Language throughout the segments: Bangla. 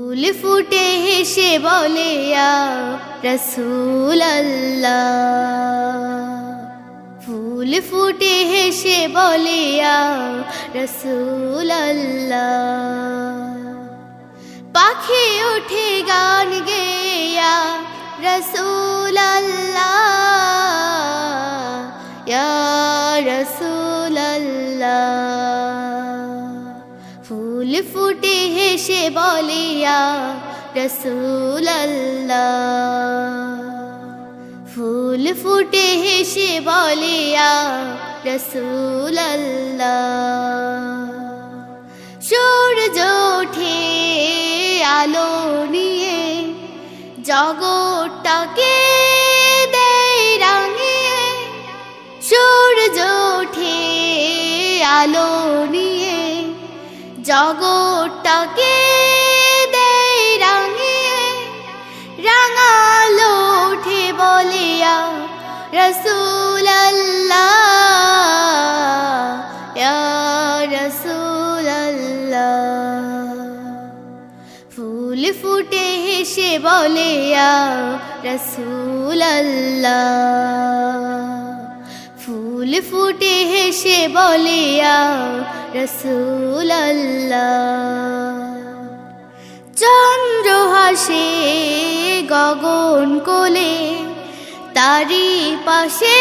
ফুল ফুটে হেসে বলে ইয়া রাসূলুল্লাহ, ফুল ফুটে হেসে বলে ইয়া রাসূলুল্লাহ। পাখি ওঠে গান গেয়ে ইয়া রাসূলুল্লাহ, ইয়া রাসূলুল্লাহ। ফুল ফুটে হেসে বলে ইয়া রাসূলুল্লাহ, ফুল ফুটে হেসে বলে ইয়া রাসূলুল্লাহ। সূর্য ওঠে আলো নিয়ে জগৎটাকে দেয় রাঙিয়ে, সূর্য ওঠে আলো নিয়ে জগৎটাকে দেয় রাঙিয়ে। রাঙালো ওঠে বলে ইয়া রাসূলুল্লাহ, ইয়া রাসূলুল্লাহ। ফুল ফুটে হেসে বলে ইয়া রাসূলুল্লাহ, ফুল ফুটে হেসে বলে ইয়া রাসূলুল্লাহ। চন্দ্র হাসে গগন কোলে, তারি পাশে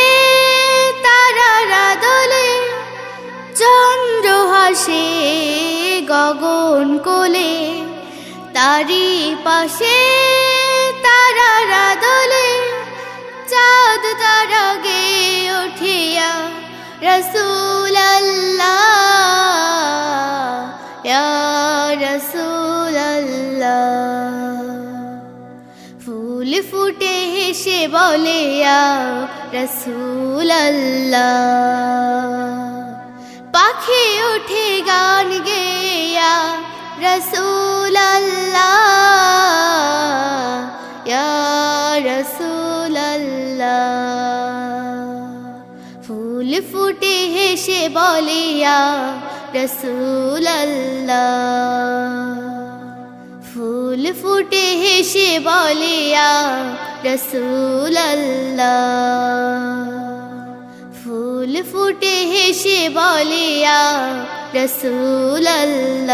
তারারা দোলে। চন্দ্র হাসে গগন কোলে, তারি পাশে তারারা দোলে। চাঁদ তারা গেয়ে ওঠে ইয়া রাসূলুল্লাহ, ইয়া রাসূলুল্লাহ। ফুল ফুটে হেসে বলে ইয়া রাসূলুল্লাহ, পাখি ওঠে গান গেয়ে ইয়া রাসূলুল্লাহ, ইয়া রাসূলুল্লাহ। ফুল ফুটে হেসে বলে ইয়া রাসূলুল্লাহ, ফুল ফুটে হেসে বলে ইয়া রাসূলুল্লাহ, ফুল ফুটে হেসে বলে ইয়া রাসূলুল্লাহ।